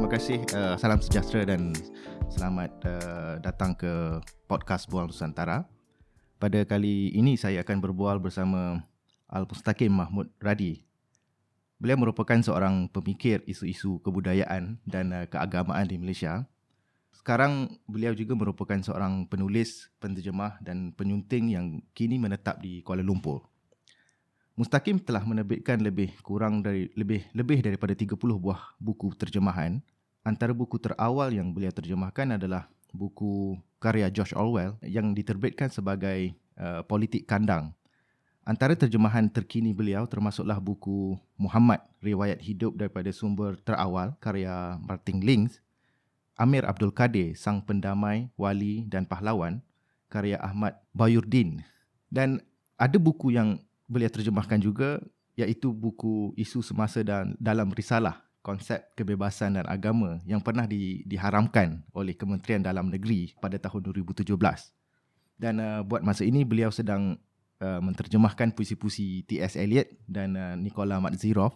kasih. Salam sejahtera dan selamat datang ke podcast Bual Nusantara. Pada kali ini saya akan berbual bersama Al-Mustaqim Mahmud Radi. Beliau merupakan seorang pemikir isu-isu kebudayaan dan keagamaan di Malaysia. Sekarang beliau juga merupakan seorang penulis, penterjemah dan penyunting yang kini menetap di Kuala Lumpur. Mustaqim telah menerbitkan lebih daripada 30 buah buku terjemahan. Antara buku terawal yang beliau terjemahkan adalah buku karya George Orwell yang diterbitkan sebagai Politik Kandang. Antara terjemahan terkini beliau termasuklah buku Muhammad, Riwayat Hidup daripada sumber terawal karya Martin Lings, Amir Abdul Kadir, Sang Pendamai, Wali dan Pahlawan karya Ahmad Bayurdin. Dan ada buku yang beliau terjemahkan juga, iaitu buku Isu Semasa dan dalam Risalah Konsep Kebebasan dan Agama yang pernah diharamkan oleh Kementerian Dalam Negeri pada tahun 2017. Dan buat masa ini beliau sedang menterjemahkan puisi-puisi T.S. Eliot dan Nikola Madzirov.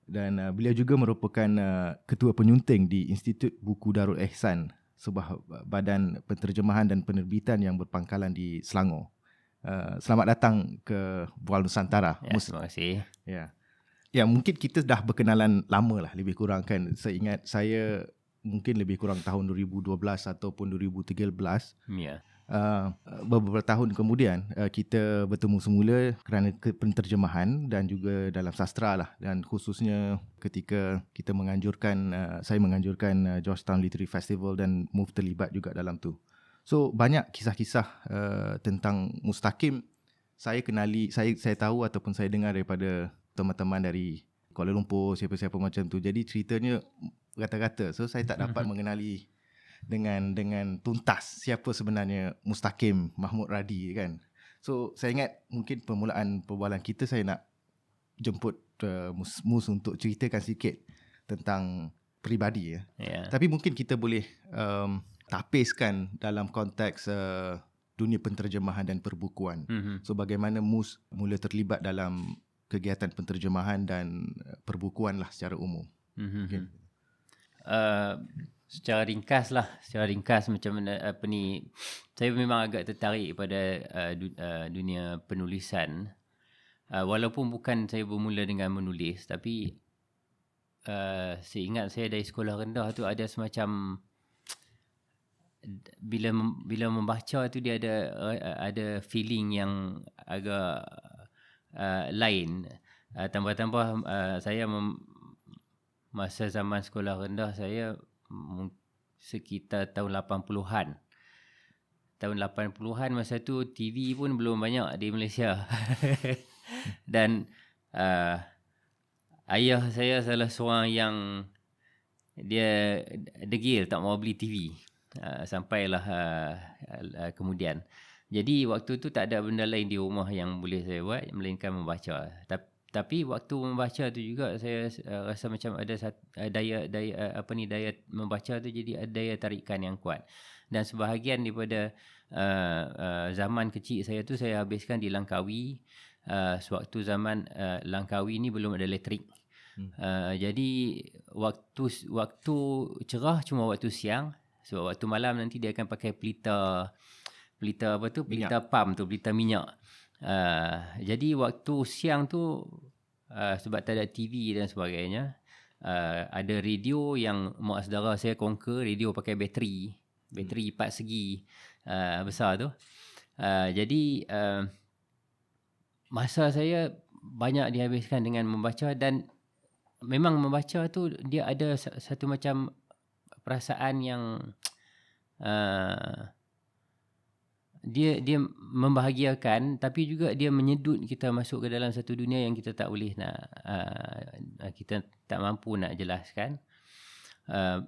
Dan beliau juga merupakan ketua penyunting di Institut Buku Darul Ehsan, sebuah badan penterjemahan dan penerbitan yang berpangkalan di Selangor. Selamat datang ke Bual Nusantara. Ya, terima kasih. Ya, mungkin kita dah berkenalan lama lah, lebih kurang kan. Saya ingat saya mungkin lebih kurang tahun 2012 ataupun 2013. Ya. Beberapa tahun kemudian kita bertemu semula kerana penterjemahan dan juga dalam sastra lah, dan khususnya ketika kita saya menganjurkan Georgetown Literary Festival dan MOVE terlibat juga dalam tu. So banyak kisah-kisah tentang Mustaqim saya kenali, saya tahu ataupun saya dengar daripada teman-teman dari Kuala Lumpur, siapa-siapa macam tu. Jadi ceritanya rata-rata. So saya tak dapat mengenali dengan tuntas siapa sebenarnya Mustaqim Mahmud Radi kan. So saya ingat mungkin permulaan perbualan kita saya nak jemput Mus untuk ceritakan sikit tentang peribadi ya. Tapi mungkin kita boleh tapiskan dalam konteks dunia penterjemahan dan perbukuan. So bagaimana Mus mula terlibat dalam kegiatan penterjemahan dan perbukuan lah secara umum. Okay. Secara ringkas macam mana saya memang agak tertarik pada dunia penulisan. Walaupun bukan saya bermula dengan menulis, tapi seingat saya dari sekolah rendah tu ada semacam bila membaca tu dia ada feeling yang agak lain. Tambah-tambah saya masa zaman sekolah rendah saya sekitar tahun 80-an. Tahun 80-an masa tu TV pun belum banyak di Malaysia. Dan ayah saya salah seorang yang dia degil tak mau beli TV. Sampailah kemudian. Jadi waktu tu tak ada benda lain di rumah yang boleh saya buat melainkan membaca. Tapi waktu membaca tu juga saya rasa macam ada daya membaca tu jadi ada daya tarikan yang kuat. Dan sebahagian daripada zaman kecil saya tu saya habiskan di Langkawi. Sewaktu zaman Langkawi ni belum ada elektrik. Jadi waktu cerah cuma waktu siang. Sebab waktu malam nanti dia akan pakai pelita pam tu, pelita minyak. Jadi waktu siang tu sebab tak ada TV dan sebagainya, ada radio yang mak saudara saya conquer, radio pakai bateri 4 segi besar tu. Jadi masa saya banyak dihabiskan dengan membaca, dan memang membaca tu dia ada satu macam perasaan yang dia membahagiakan, tapi juga dia menyedut kita masuk ke dalam satu dunia yang kita tak boleh kita tak mampu nak jelaskan.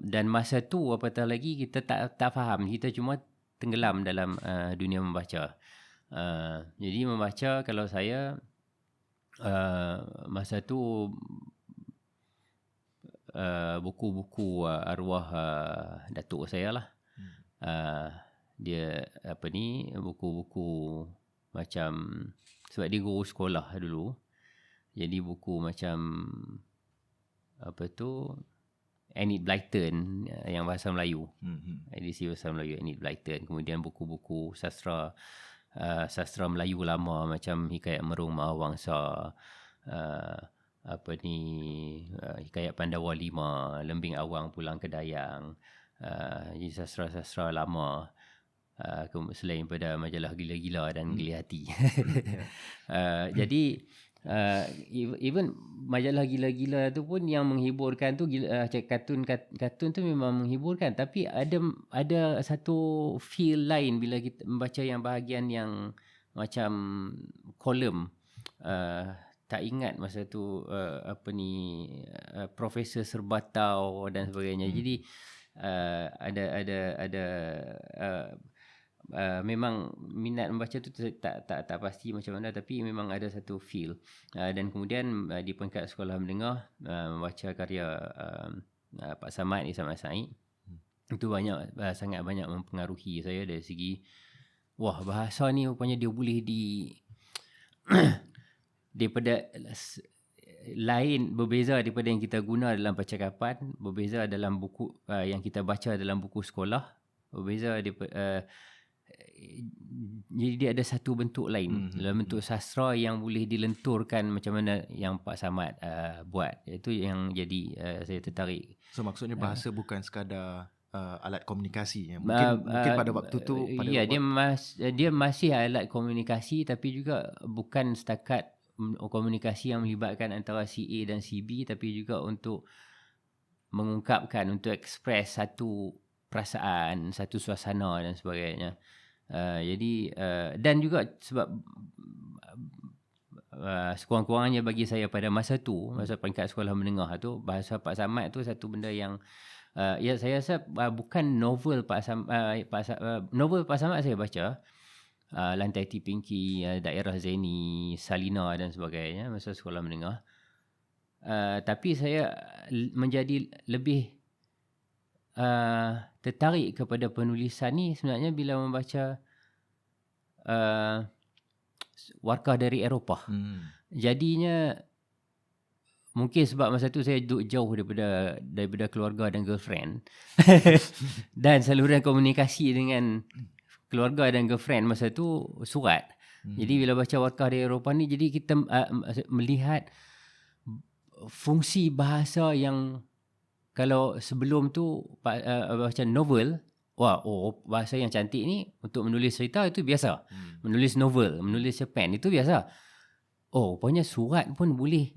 Dan masa tu apatah lagi kita tak faham, kita cuma tenggelam dalam dunia membaca. Jadi membaca, kalau saya masa tu buku-buku arwah datuk saya lah. Dia buku-buku macam, sebab dia guru sekolah dulu, jadi buku macam Enid Blyton yang bahasa Melayu. Edisi bahasa Melayu Enid Blyton. Kemudian buku-buku sastra Melayu lama macam Hikayat Merung Mahawangsa, Hikayat Pandawa Lima, Lembing Awang Pulang ke Dayang. Jadi sastra-sastra lama. Selain pada majalah Gila-Gila dan Geli Hati. Jadi even majalah Gila-Gila tu pun yang menghiburkan tu, kartun tu memang menghiburkan, tapi ada satu feel lain bila kita membaca yang bahagian yang macam kolom. Tak ingat masa tu Profesor Serbatau dan sebagainya. Jadi memang minat membaca tu tak pasti macam mana, tapi memang ada satu feel. Dan kemudian di peringkat sekolah menengah membaca karya Pak Samad Ihsan Said. Itu sangat banyak mempengaruhi saya dari segi bahasa ni rupanya dia boleh daripada lain, berbeza daripada yang kita guna dalam percakapan, berbeza dalam buku yang kita baca dalam buku sekolah, berbeza jadi dia ada satu bentuk lain, dalam bentuk sastra yang boleh dilenturkan macam mana yang Pak Samad buat. Itu yang jadi saya tertarik. So maksudnya bahasa bukan sekadar alat komunikasi. Mungkin pada waktu tu dia masih alat komunikasi, tapi juga bukan setakat komunikasi yang melibatkan antara si A dan si B, tapi juga untuk mengungkapkan, untuk ekspres satu perasaan, satu suasana dan sebagainya. Jadi dan juga sebab sekurang-kurangnya bagi saya pada masa tu, masa peringkat sekolah menengah tu, bahasa Pak Samad tu satu benda yang saya rasa bukan novel novel Pak Samad saya baca, Lantai Tipingki, Daerah Zeni, Salina dan sebagainya masa sekolah menengah. Tapi saya menjadi lebih tertarik kepada penulisan ni sebenarnya bila membaca warkah dari Eropah. Jadinya mungkin sebab masa tu saya duduk jauh daripada keluarga dan girlfriend dan saluran komunikasi dengan keluarga dan girlfriend masa tu surat. Jadi bila baca warkah dari Eropah ni, jadi kita melihat fungsi bahasa yang kalau sebelum tu baca novel, bahasa yang cantik ni untuk menulis cerita itu biasa. Menulis novel, menulis cerpen itu biasa. Rupanya surat pun boleh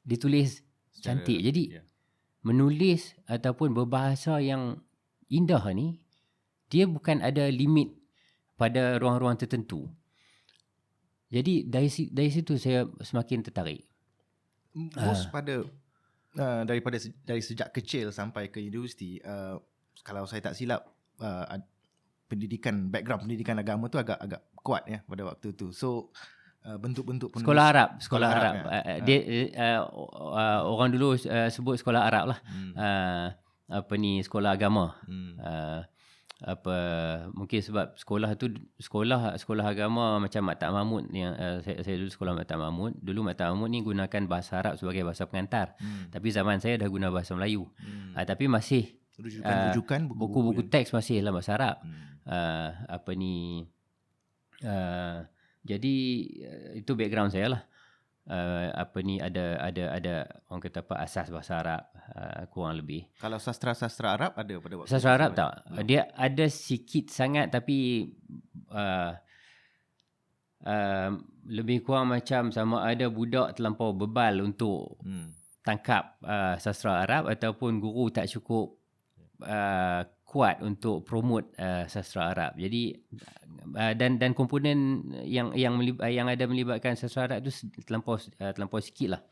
ditulis cantik. Jadi menulis ataupun berbahasa yang indah ni, dia bukan ada limit pada ruang-ruang tertentu. Jadi dari situ saya semakin tertarik. Dari sejak kecil sampai ke universiti, kalau saya tak silap, background pendidikan agama tu agak kuat ya pada waktu tu. So bentuk-bentuk sekolah Arab ya. Dia orang dulu sebut sekolah Arab lah. Sekolah agama. Mungkin sebab sekolah agama macam Maktab Mahmud yang saya dulu sekolah Maktab Mahmud. Dulu Maktab Mahmud ni gunakan bahasa Arab sebagai bahasa pengantar. Tapi zaman saya dah guna bahasa Melayu. Tapi masih rujukan buku-buku teks masih dalam bahasa Arab. Jadi itu background saya lah. Ada orang kata asas bahasa Arab kurang lebih. Kalau sastra Arab ada pada waktu sastra Arab tak? Dia ada sikit sangat, tapi lebih kurang macam sama ada budak terlampau bebal untuk tangkap sastra Arab ataupun guru tak cukup kuat untuk promote sastra Arab. Jadi dan komponen yang ada melibatkan sastra Arab tu terlampau sikit lah.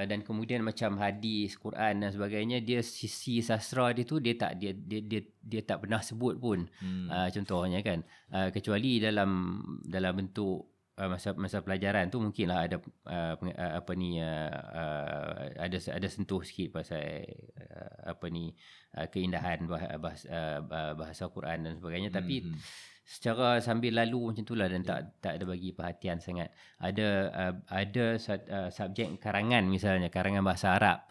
Dan kemudian macam hadis, Quran dan sebagainya, dia sisi sastra dia tu dia tak pernah sebut pun. Contohnya kan, kecuali dalam bentuk masa pelajaran tu mungkinlah ada ada sentuh sikit pasal keindahan bahasa Quran dan sebagainya. Tapi secara sambil lalu macam itulah dan tak ada bagi perhatian sangat. Ada subjek karangan, misalnya karangan bahasa Arab.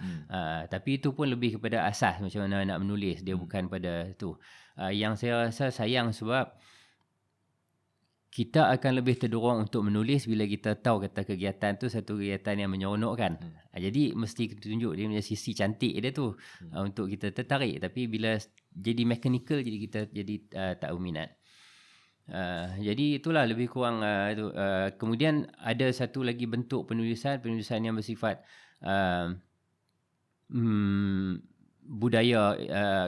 Tapi itu pun lebih kepada asas macam mana nak menulis, dia bukan pada tu. Yang saya rasa sayang sebab kita akan lebih terdorong untuk menulis bila kita tahu kata kegiatan tu satu kegiatan yang menyeronokkan. Jadi mesti kita tunjuk dia punya sisi cantik dia tu untuk kita tertarik. Tapi bila jadi mechanical, jadi kita jadi tak berminat. Jadi itulah lebih kurang itu. Kemudian ada satu lagi bentuk penulisan yang bersifat budaya,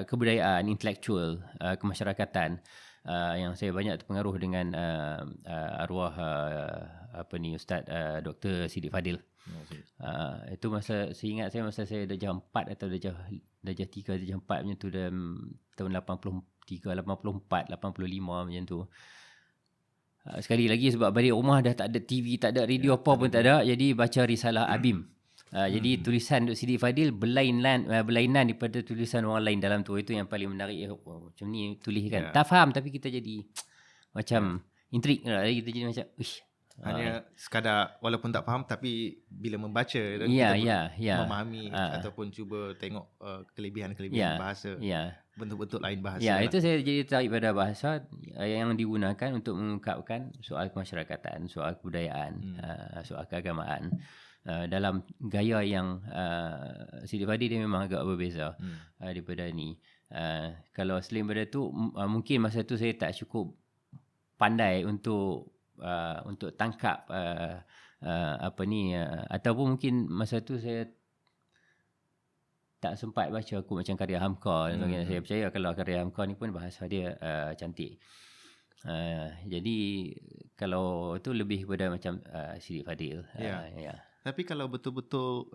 kebudayaan, intelektual, kemasyarakatan. Yang saya banyak terpengaruh dengan arwah Ustaz Dr. Siddiq Fadil. Itu masa saya ingat masa saya darjah 4 atau darjah 3, darjah 4 macam tu, dalam tahun 83, 84, 85 macam tu. Sekali lagi sebab balik rumah dah tak ada TV, tak ada radio, apa pun tak ada, jadi baca Risalah Abim. Jadi tulisan Dr. Siddiq Fadil berlainan daripada tulisan orang lain dalam tu. Itu yang paling menarik. Macam ni tulis kan. Tak faham tapi kita jadi macam intrik lah. Kita jadi macam hanya sekadar walaupun tak faham tapi bila membaca dan kita memahami ataupun cuba tengok kelebihan-kelebihan bahasa. Bentuk-bentuk lain bahasa. Itu saya jadi tertarik pada bahasa yang digunakan untuk mengungkapkan soal kemasyarakatan, soal kebudayaan, soal keagamaan. Dalam gaya yang Siddiq Fadil dia memang agak berbeza daripada ni. Kalau selain daripada tu, mungkin masa tu saya tak cukup pandai untuk tangkap ataupun mungkin masa tu saya tak sempat baca aku macam karya Hamka. Saya percaya kalau karya Hamka ni pun bahasa dia cantik. Jadi kalau tu lebih kepada macam Siddiq Fadil. Tapi kalau betul-betul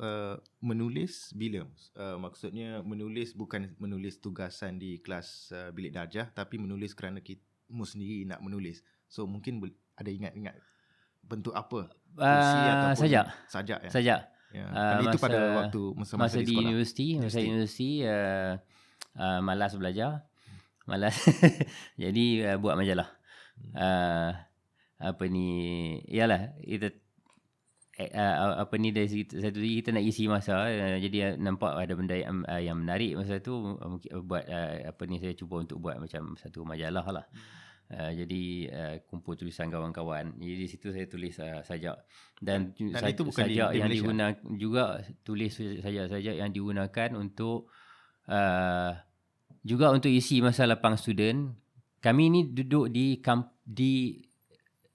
menulis bila? Maksudnya menulis bukan menulis tugasan di kelas bilik darjah, tapi menulis kerana kamu sendiri nak menulis. So mungkin ada ingat-ingat bentuk apa? Puisi ataupun sajak. Sajak. Itu pada waktu masa di sekolah. Masa universiti malas belajar. Jadi buat majalah. Ialah kita dari satu segi kita nak isi masa, jadi nampak ada benda yang menarik masa tu, buat saya cuba untuk buat macam satu majalah lah. Jadi kumpul tulisan kawan-kawan. Jadi di situ saya tulis sajak dan itu bukan sajak yang digunakan juga, tulis sajak yang digunakan untuk juga untuk isi masa lapang student. Kami ni duduk di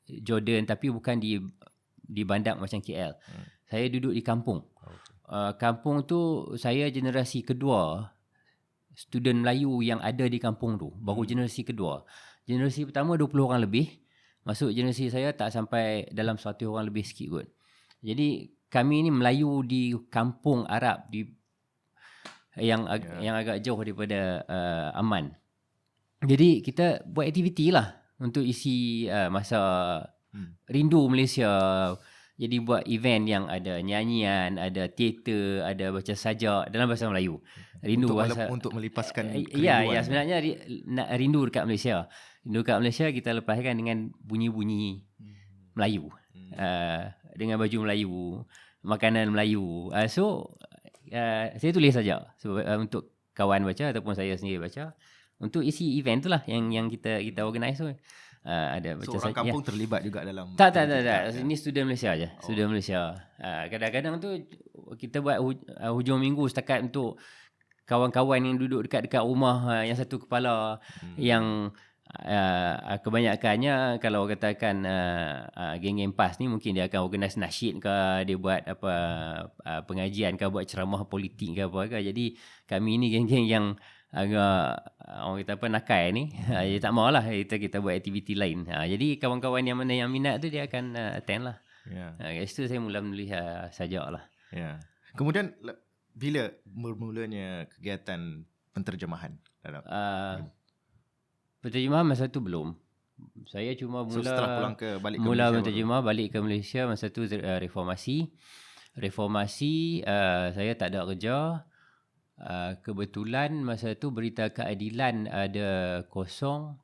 Jordan tapi bukan di bandar macam KL. Saya duduk di kampung. Kampung tu saya generasi kedua student Melayu yang ada di kampung tu. Baru generasi kedua. Generasi pertama 20 orang lebih. Masuk generasi saya tak sampai dalam 100 orang lebih sikit kot. Jadi kami ni Melayu di kampung Arab yang agak jauh daripada Aman. Jadi kita buat aktiviti lah untuk isi masa rindu Malaysia. Jadi buat event yang ada nyanyian, ada teater, ada baca sajak dalam bahasa Melayu. Rindu untuk melipaskan kerinduan. Ya, sebenarnya nak rindu dekat Malaysia. Rindu dekat Malaysia kita lepaskan dengan bunyi-bunyi Melayu. Dengan baju Melayu, makanan Melayu. Saya tulis sajak untuk kawan baca ataupun saya sendiri baca untuk isi event tu lah yang kita organize tu. Ada orang kampung terlibat juga dalam tak. Ini student Malaysia aja. Student Malaysia. Kadang-kadang tu kita buat hujung minggu setakat untuk kawan-kawan yang duduk dekat rumah yang satu kepala, yang kebanyakannya kalau katakan geng-geng PAS ni mungkin dia akan organise nasyid ke, dia buat pengajian ke, buat ceramah politik ke apa ke. Jadi kami ni geng-geng yang agak orang kata nakal ni, dia tak maulah kita buat aktiviti lain. Jadi kawan-kawan yang mana yang minat tu dia akan attend lah. Kat situ saya mula menulis sajak lah. Kemudian bila bermulanya kegiatan penterjemahan? Penterjemahan masa tu belum. Saya cuma setelah balik ke Malaysia masa tu reformasi. Saya tak ada kerja. Kebetulan masa tu Berita Keadilan ada kosong.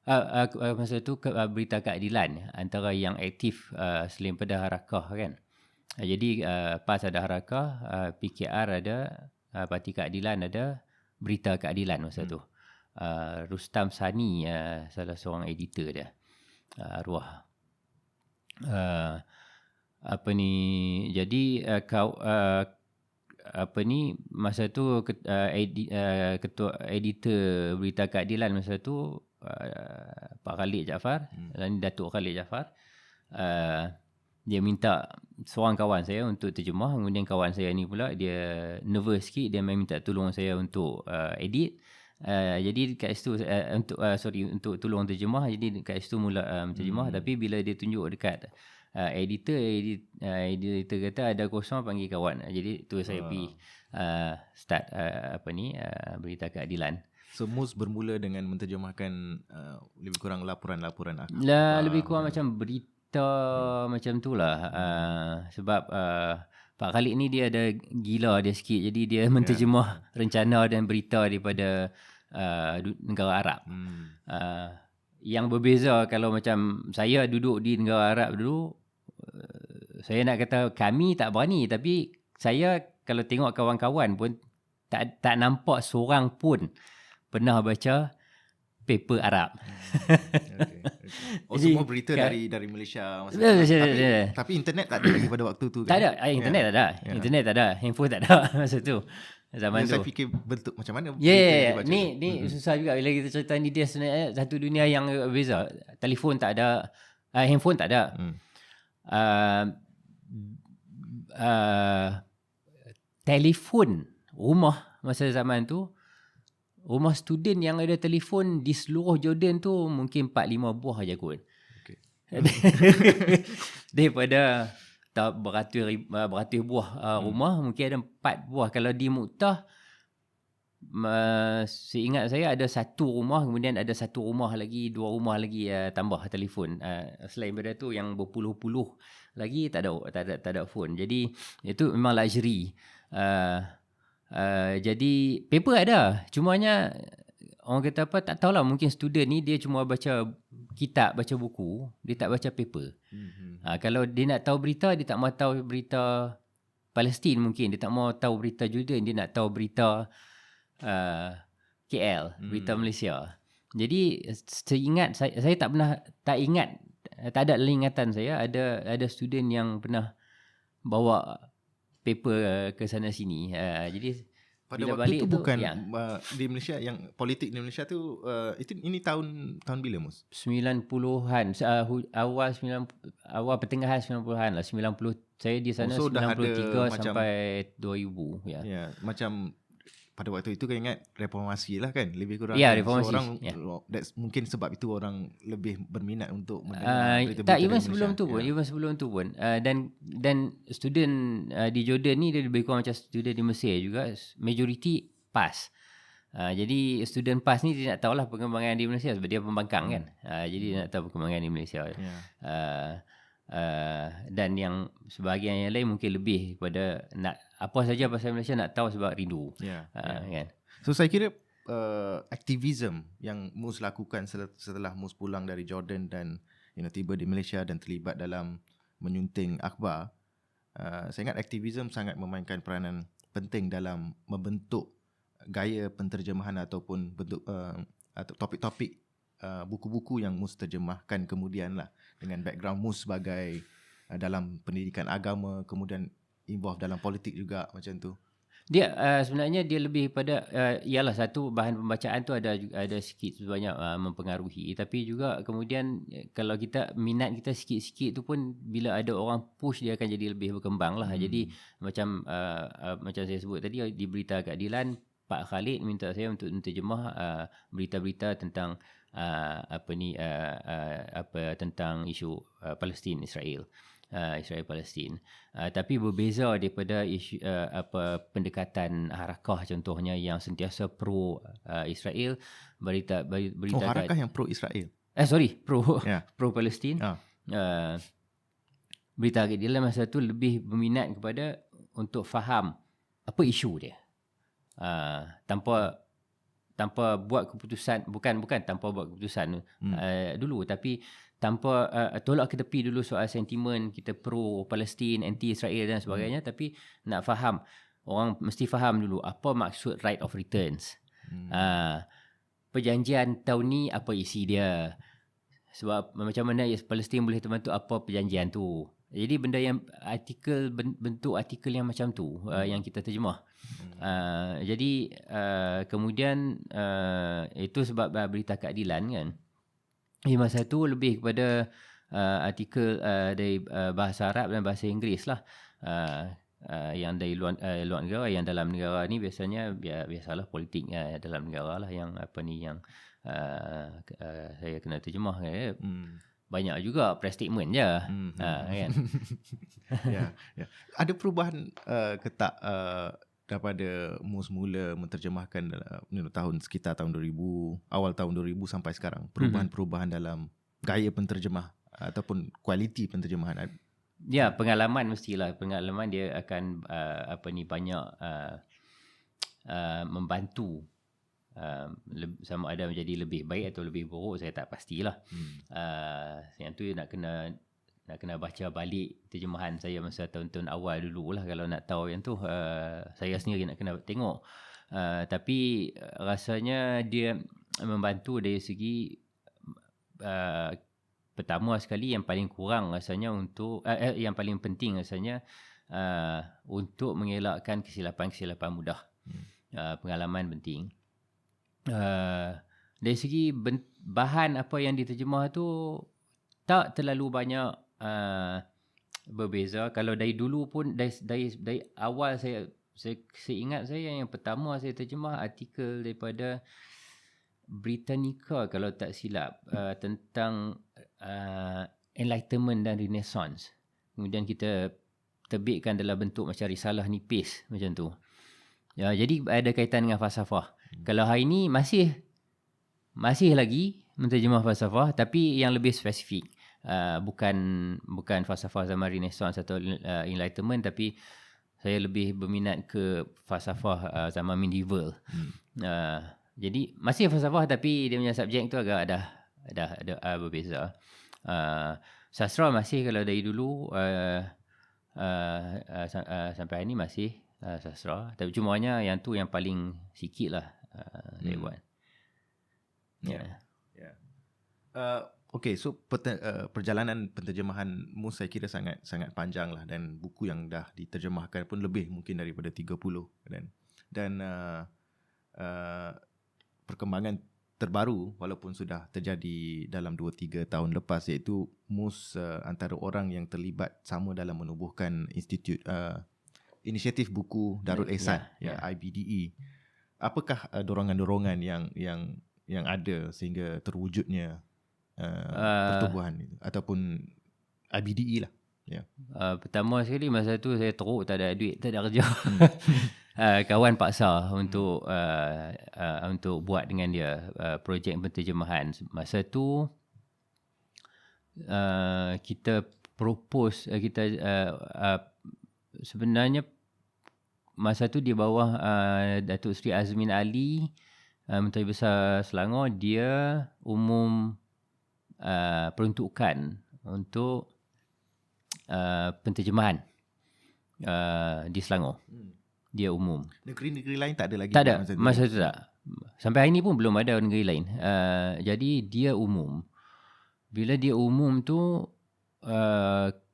Masa tu berita keadilan antara yang aktif selain pada Harakah kan. Jadi PAS ada Harakah, PKR ada, Parti Keadilan ada, Berita Keadilan masa tu. Rustam Sani salah seorang editor dia. Arwah. Jadi masa tu ketua editor Berita Keadilan masa tu Pak Khalid Jaafar, dan Datuk Khalid Jaafar, dia minta seorang kawan saya untuk terjemah. Kemudian kawan saya ni pula dia nervous sikit, dia minta tolong saya untuk edit. Jadi kat situ untuk tolong terjemah. Jadi kat situ mula terjemah. Tapi bila dia tunjuk dekat editor kata ada kosong, panggil kawan. Jadi tu saya pergi start Berita Keadilan. So Mus bermula dengan menterjemahkan lebih kurang laporan-laporan lebih kurang macam berita macam tu lah. Sebab Pak Khalid ni dia ada gila dia sikit. Jadi dia menterjemah rencana dan berita daripada negara Arab. Yang berbeza kalau macam saya duduk di negara Arab dulu, saya nak kata kami tak berani, tapi saya kalau tengok kawan-kawan pun tak nampak seorang pun pernah baca paper Arab. Okay. Semua berita dari Malaysia tapi internet tak ada lagi pada waktu tu kan? Tak ada, internet tak ada. Internet tak ada, handphone tak ada masa tu. Zaman tu. Saya fikir bentuk macam mana berita dibaca. Ni susah juga bila kita cerita ni, dia sebenarnya satu dunia yang berbeza. Telefon tak ada, handphone tak ada. Telefon rumah masa zaman tu, rumah student yang ada telefon di seluruh Jordan tu mungkin 4-5 buah aja kot. Okay. Daripada beratus buah rumah, mungkin ada 4 buah. Kalau di Muktah, seingat saya ada 1 rumah, kemudian ada 1 rumah lagi, 2 rumah lagi tambah telefon. Selain daripada tu yang berpuluh-puluh lagi tak ada phone. Jadi itu memang luxury. Jadi paper ada, cumanya orang kata apa, tak tahulah, mungkin student ni dia cuma baca kitab, baca buku, dia tak baca paper. Kalau dia nak tahu berita, dia tak mau tahu berita Palestin, mungkin dia tak mau tahu berita Jordan, dia nak tahu berita KL, berita Malaysia. Jadi seingat saya tak ingat, tak ada dalam ingatan saya ada student yang pernah bawa paper ke sana sini. Jadi pada waktu tu bukan di Malaysia, yang politik di Malaysia tu ini tahun bila Mus? 90-an, awal pertengahan 90-an lah. 90 saya di sana 93 sampai 2000 ya. Ya, macam pada waktu itu kan ingat reformasi lah kan, lebih kurang. Ya, reformasi. Mungkin sebab itu orang lebih berminat untuk mendengar berita-berita. Tak, even sebelum tu pun, dan student di Jordan ni dia lebih kurang macam student di Mesir juga, majority PAS. Jadi student PAS ni dia nak tahulah perkembangan di Malaysia sebab dia pembangkang kan. Jadi dia nak tahu perkembangan di Malaysia. Dan yang sebahagian yang lain mungkin lebih pada nak apa saja pasal Malaysia nak tahu sebab rindu. Kan. So saya kira aktivisme yang Mus lakukan setelah Mus pulang dari Jordan dan tiba di Malaysia dan terlibat dalam menyunting akhbar, saya ingat aktivisme sangat memainkan peranan penting dalam membentuk gaya penterjemahan ataupun bentuk atau topik-topik buku-buku yang Mus terjemahkan kemudian lah, dengan background Mus sebagai dalam pendidikan agama, kemudian involve dalam politik juga macam tu. Dia sebenarnya dia lebih pada ialah satu, bahan pembacaan tu ada sikit sebanyak mempengaruhi, tapi juga kemudian kalau kita minat kita sikit-sikit tu pun bila ada orang push dia akan jadi lebih berkembang lah. Jadi macam saya sebut tadi di Berita Keadilan, Pak Khalid minta saya untuk menterjemah berita-berita tentang tentang isu Palestin Israel. Israel-Palestin. Tapi berbeza daripada isu pendekatan Harakah contohnya yang sentiasa pro Israel, berita Harakah yang pro Israel. Pro Palestin. Berita Keadilan masa tu lebih berminat kepada untuk faham apa isu dia. Tanpa tanpa buat keputusan, bukan tanpa buat keputusan dulu, tapi tanpa tolak ke tepi dulu soal sentimen kita pro Palestin, anti Israel dan sebagainya, tapi nak faham, orang mesti faham dulu apa maksud right of returns. Perjanjian tahun ni apa isi dia, sebab macam mana Palestin boleh terbantu, apa perjanjian tu. Jadi benda yang bentuk artikel yang macam tu yang kita terjemah. Jadi kemudian itu sebab berita keadilan kan. Masa tu lebih kepada artikel dari bahasa Arab dan bahasa Inggeris lah. Yang dari luar negara, yang dalam negara ni biasanya biasalah politik dalam negara lah yang yang saya kena terjemah. Banyak juga press statement je. Kan? Ya. Ada perubahan ke tak daripada semula menterjemahkan sekitar tahun 2000, awal tahun 2000 sampai sekarang, perubahan-perubahan dalam gaya penterjemah ataupun kualiti penterjemahan? Ya, pengalaman mestilah. Pengalaman dia akan banyak membantu. Sama ada menjadi lebih baik atau lebih buruk, saya tak pastilah. Yang tu nak kena baca balik terjemahan saya masa tahun-tahun awal dululah kalau nak tahu yang tu. Saya sendiri nak kena tengok. Tapi rasanya dia membantu dari segi pertama sekali, yang paling kurang rasanya untuk yang paling penting rasanya untuk mengelakkan kesilapan-kesilapan mudah. Pengalaman penting. Dari segi bahan apa yang diterjemah tu tak terlalu banyak berbeza. Kalau dari dulu pun, dari awal saya ingat saya yang pertama saya terjemah artikel daripada Britannica kalau tak silap, tentang Enlightenment dan Renaissance. Kemudian kita terbitkan dalam bentuk macam risalah nipis macam tu. Ya, jadi ada kaitan dengan falsafah. Kalau hari ni masih lagi menterjemah falsafah, tapi yang lebih spesifik. Bukan falsafah zaman Renaissance atau Enlightenment, tapi saya lebih berminat ke falsafah zaman medieval. Jadi masih falsafah, tapi dia punya subjek tu agak ada berbeza. Sastra masih, kalau dari dulu sampai hari ni masih sastra, tapi cumanya yang tu yang paling sikit lah saya buat. Okay, so perjalanan penterjemahanmu saya kira sangat panjang lah, dan buku yang dah diterjemahkan pun lebih mungkin daripada 30, dan perkembangan terbaru walaupun sudah terjadi dalam 2-3 tahun lepas, iaitu Mus antara orang yang terlibat sama dalam menubuhkan inisiatif buku Darul Ehsan, IBDE. Apakah dorongan-dorongan yang ada sehingga terwujudnya pertubuhan itu ataupun IBDE lah? Pertama sekali masa tu saya teruk, tak ada duit, tak ada kerja. Kawan paksa untuk buat dengan dia projek penterjemahan. Masa tu kita propose, sebenarnya masa tu di bawah Datuk Seri Azmin Ali, Menteri Besar Selangor, dia umum peruntukan untuk penterjemahan di Selangor. Dia umum. Negeri-negeri lain tak ada lagi? Tak ada. Masa tu tak. Sampai hari ni pun belum ada negeri lain. Jadi dia umum. Bila dia umum tu,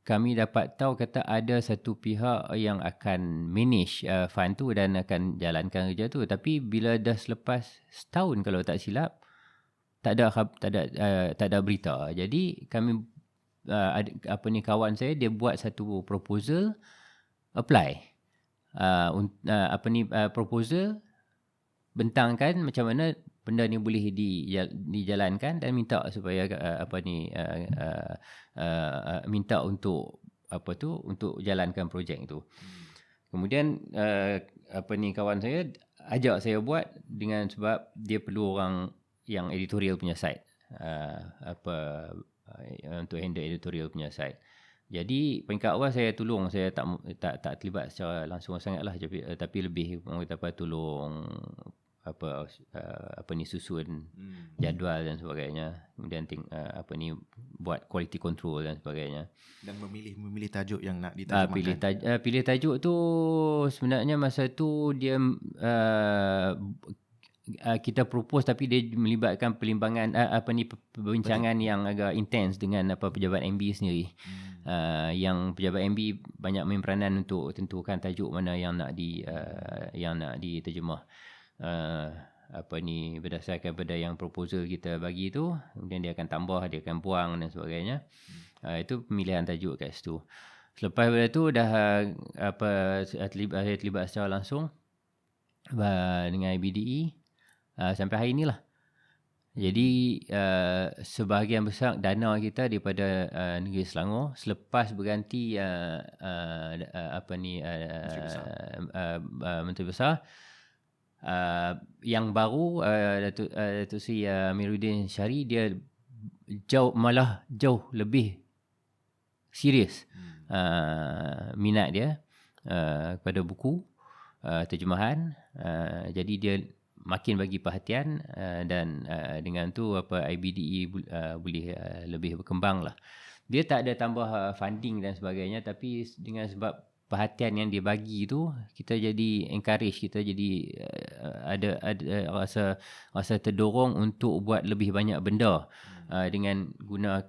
kami dapat tahu kata ada satu pihak yang akan manage fund tu dan akan jalankan kerja tu. Tapi bila dah selepas setahun kalau tak silap, tak ada berita. Jadi kami kawan saya, dia buat satu proposal, apply. Proposal bentangkan macam mana benda ni boleh dijalankan, dan minta supaya minta untuk untuk jalankan projek itu. Kemudian kawan saya ajak saya buat dengan sebab dia perlu orang yang editorial punya side, untuk handle editorial punya side. Jadi peringkat awal saya tolong, saya tak terlibat secara langsung sangatlah, tapi lebih tolong susun jadual dan sebagainya, kemudian buat quality control dan sebagainya. Dan memilih tajuk yang nak diterjemahkan. Pilih tajuk tu sebenarnya masa tu dia kita propose, tapi dia melibatkan perbincangan yang agak intens dengan pejabat MB sendiri. Yang pejabat MB banyak main peranan untuk tentukan tajuk mana yang nak diterjemah. Berdasarkan pada yang proposal kita bagi tu, kemudian dia akan tambah, dia akan buang dan sebagainya. Itu pemilihan tajuk kat situ. Selepas daripada tu dah saya terlibat secara langsung dengan IBDE sampai hari inilah. Jadi sebahagian besar dana kita daripada negeri Selangor selepas berganti Menteri Besar. Yang baru Datuk Seri Amiruddin Syari, dia jauh lebih serius minat dia kepada buku terjemahan. Jadi dia makin bagi perhatian dan dengan tu IBDE boleh lebih berkembang lah. Dia tak ada tambah funding dan sebagainya, tapi dengan sebab perhatian yang dia bagi tu, kita jadi encourage, kita jadi ada rasa terdorong untuk buat lebih banyak benda dengan guna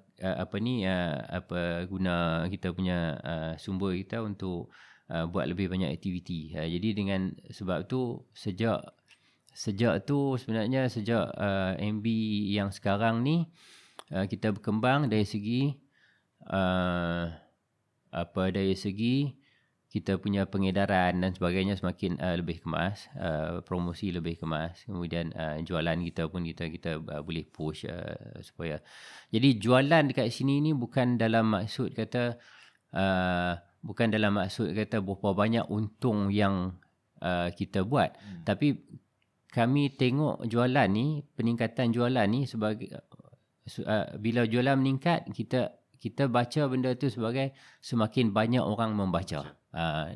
guna kita punya sumber kita untuk buat lebih banyak aktiviti. Jadi dengan sebab tu sejak MB yang sekarang ni kita berkembang dari segi dari segi kita punya pengedaran dan sebagainya semakin lebih kemas, promosi lebih kemas, kemudian jualan kita pun kita boleh push supaya. Jadi jualan dekat sini ni bukan dalam maksud kata berapa banyak untung yang kita buat, tapi kami tengok jualan ni, peningkatan jualan ni sebagai bila jualan meningkat, kita baca benda tu sebagai semakin banyak orang membaca.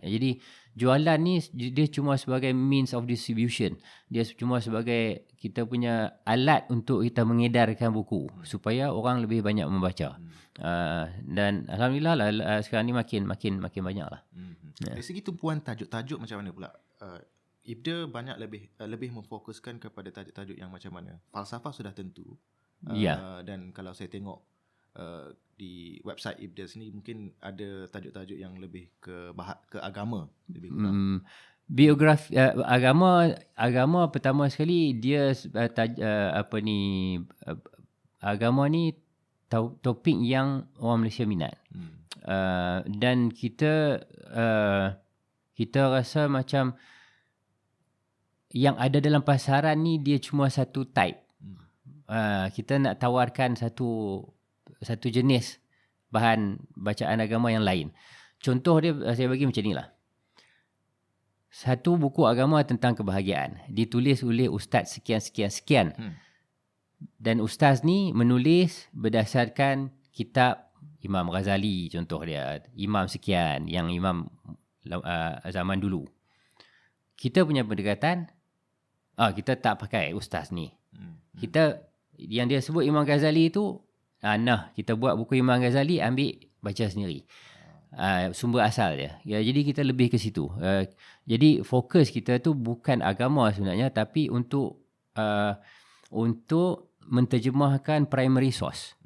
Jadi jualan ni dia cuma sebagai means of distribution. Dia cuma sebagai kita punya alat untuk kita mengedarkan buku supaya orang lebih banyak membaca. Dan alhamdulillah lah sekarang ni makin banyak lah. Dari segi tumpuan tajuk-tajuk macam mana pula? IBDA banyak lebih memfokuskan kepada tajuk-tajuk yang macam mana? Falsafah sudah tentu. Dan kalau saya tengok di website IBDA sini, mungkin ada tajuk-tajuk yang lebih ke agama, lebih kurang. Biografi agama pertama sekali dia agama ni topik yang orang Malaysia minat. Dan kita rasa macam yang ada dalam pasaran ni dia cuma satu type. Kita nak tawarkan satu jenis bahan bacaan agama yang lain. Contoh dia saya bagi macam inilah. Satu buku agama tentang kebahagiaan ditulis oleh ustaz sekian. Dan ustaz ni menulis berdasarkan kitab Imam Ghazali, contoh dia, imam sekian, yang imam zaman dulu. Kita punya pendekatan, kita tak pakai ustaz ni. Kita yang dia sebut Imam Ghazali tu, kita buat buku Imam Ghazali, ambil baca sendiri. Sumber asal dia. Jadi kita lebih ke situ. Jadi fokus kita tu bukan agama sebenarnya, tapi untuk menterjemahkan primary source.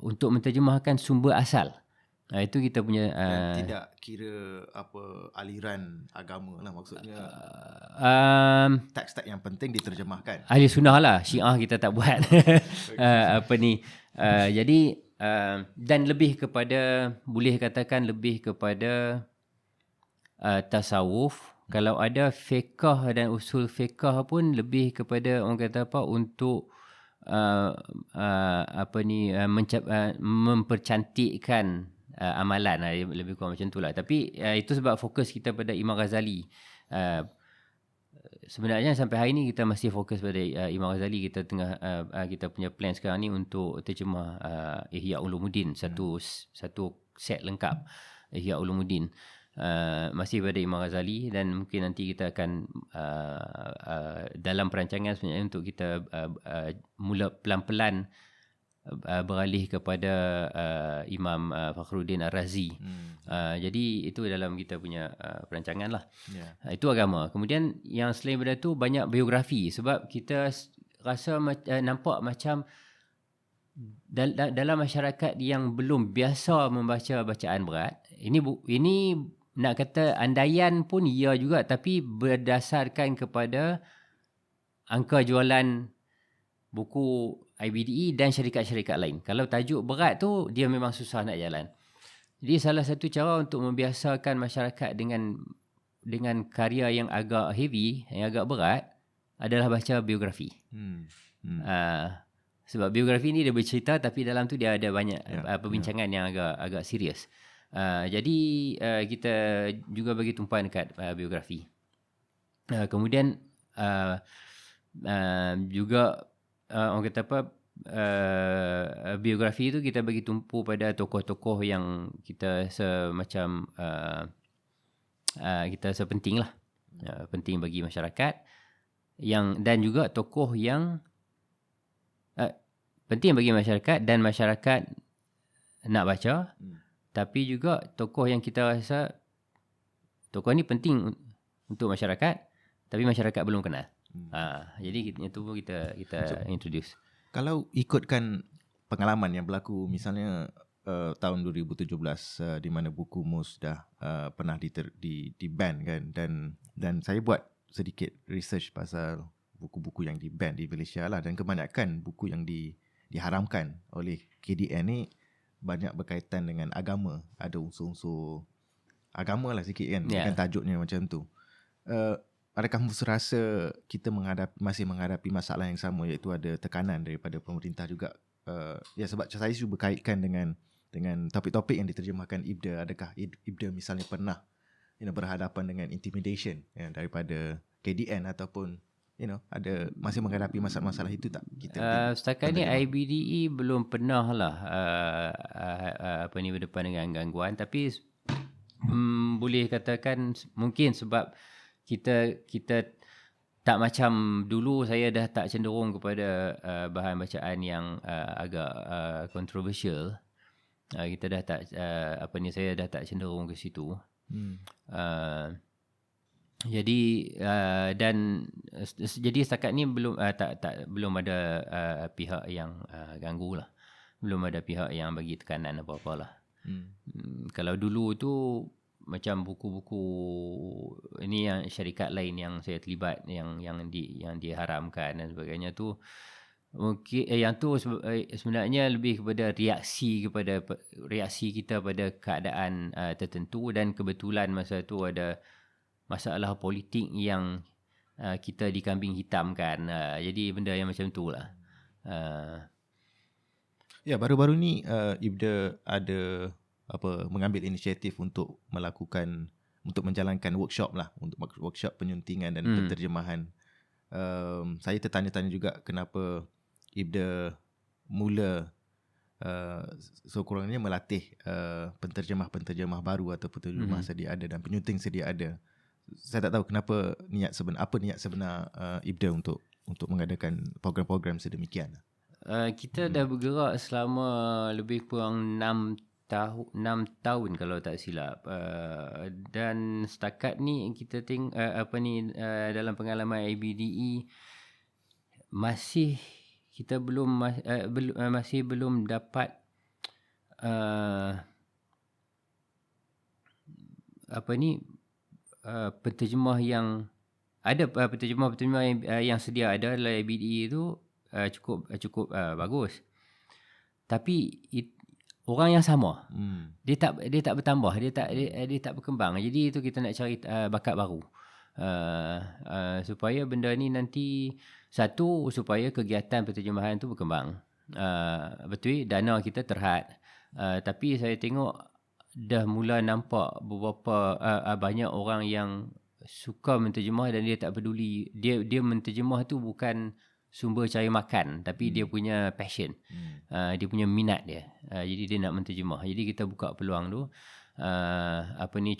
Untuk menterjemahkan sumber asal. Itu kita punya tidak kira aliran agama lah, maksudnya teks-teks yang penting diterjemahkan. Ahli sunnah lah, Syiah kita tak buat. Jadi dan lebih kepada, boleh katakan lebih kepada tasawuf. Kalau ada fiqh dan usul fiqh pun lebih kepada orang kata untuk mempercantikkan amalan, lebih kurang macam tu lah. Tapi itu sebab fokus kita pada Imam Ghazali. Sebenarnya sampai hari ni kita masih fokus pada Imam Ghazali. Kita punya plan sekarang ni untuk terjemah Ihya Ulumuddin, satu set lengkap Ihya Ulumuddin. masih pada Imam Ghazali, dan mungkin nanti kita akan dalam perancangan sebenarnya untuk kita mula pelan-pelan beralih kepada Imam Fakhruddin Ar-Razi. Jadi itu dalam kita punya perancangan lah. Itu agama. Kemudian yang selain daripada tu banyak biografi, sebab kita rasa nampak macam dalam masyarakat yang belum biasa membaca bacaan berat, ini nak kata andaian pun ya juga, tapi berdasarkan kepada angka jualan buku IBDE dan syarikat-syarikat lain. Kalau tajuk berat tu, dia memang susah nak jalan. Jadi salah satu cara untuk membiasakan masyarakat dengan karya yang agak heavy, yang agak berat, adalah baca biografi. Sebab biografi ni dia bercerita, tapi dalam tu dia ada banyak perbincangan yang agak serius. Jadi kita juga bagi tumpuan dekat biografi. Kemudian juga orang kata apa, biografi tu kita bagi tumpu pada tokoh-tokoh yang kita semacam kita sepenting lah, penting bagi masyarakat, dan juga tokoh yang penting bagi masyarakat dan masyarakat nak baca, tapi juga tokoh yang kita rasa tokoh ni penting untuk masyarakat tapi masyarakat belum kenal. Jadi itu pun kita introduce. Kalau ikutkan pengalaman yang berlaku, misalnya tahun 2017 di mana buku Mus dah pernah di ban kan, dan saya buat sedikit research pasal buku-buku yang di ban di Malaysia lah, dan kebanyakan buku yang diharamkan oleh KDN ni banyak berkaitan dengan agama, ada unsur-unsur agama lah sikit kan, dengan tajuknya macam tu. Adakah Mus rasa kita masih menghadapi masalah yang sama, iaitu ada tekanan daripada pemerintah juga? Sebab saya cuba kaitkan dengan topik-topik yang diterjemahkan IBDA. Adakah IBDA misalnya pernah berhadapan dengan intimidation daripada KDN, ataupun ada masih menghadapi masalah-masalah itu tak? Setakat ni IBDE belum pernah lah berdepan dengan gangguan, tapi boleh katakan mungkin sebab kita tak macam dulu. Saya dah tak cenderung kepada bahan bacaan yang agak kontroversial. Kita dah tak saya dah tak cenderung ke situ. Jadi setakat ni belum belum ada pihak yang ganggu lah. Belum ada pihak yang bagi tekanan apa-apa lah. Kalau dulu tu macam buku-buku ini yang syarikat lain yang saya terlibat, yang diharamkan dan sebagainya tu, mungkin yang tu sebenarnya lebih kepada reaksi kita pada keadaan tertentu, dan kebetulan masa tu ada masalah politik yang kita dikambing hitamkan. Jadi benda yang macam tu lah. Baru-baru ni IBDA ada mengambil inisiatif untuk menjalankan workshop lah, untuk workshop penyuntingan dan penterjemahan. Saya tertanya-tanya juga kenapa IBDA mula sekurang-kurangnya melatih penterjemah baru atau penterjemah sedia ada dan penyunting sedia ada. Saya tak tahu kenapa niat sebenar IBDA untuk mengadakan program-program sedemikian. Kita dah bergerak selama lebih kurang 6 tahun kalau tak silap, dan setakat ni kita tengok dalam pengalaman IBDE masih kita masih belum dapat penterjemah yang ada, penterjemah yang sedia ada dalam IBDE itu cukup bagus, tapi orang yang sama, dia tak bertambah, dia tak berkembang. Jadi itu kita nak cari bakat baru, supaya benda ni nanti, satu, supaya kegiatan penterjemahan tu berkembang. Betul, dana kita terhad, tapi saya tengok dah mula nampak beberapa banyak orang yang suka menterjemah dan dia tak peduli, dia menterjemah tu bukan sumber cari makan, tapi dia punya passion. Dia punya minat dia. Jadi dia nak menterjemah. Jadi kita buka peluang tu.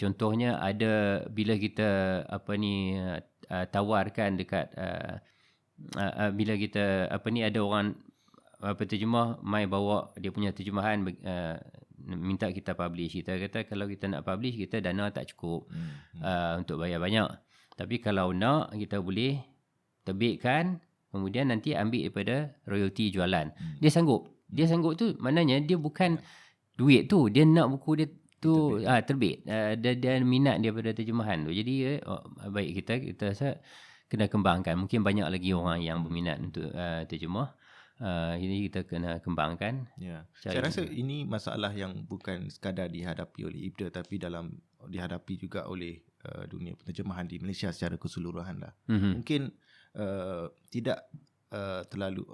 Contohnya ada bila kita tawarkan dekat bila kita ada orang penterjemah mai bawa dia punya terjemahan, minta kita publish. Kita kata kalau kita nak publish, kita dana tak cukup untuk bayar banyak. Tapi kalau nak, kita boleh terbitkan, kemudian nanti ambil daripada royalty jualan. Dia sanggup tu, maknanya dia bukan duit tu, dia nak buku dia tu terbit. Dia minat dia pada terjemahan tu. Jadi baik kita rasa kena kembangkan. Mungkin banyak lagi orang yang berminat untuk terjemah. Jadi kita kena kembangkan. Saya rasa ini masalah yang bukan sekadar dihadapi oleh IBDA, tapi dihadapi juga oleh dunia penterjemahan di Malaysia secara keseluruhan lah. Mungkin tidak terlalu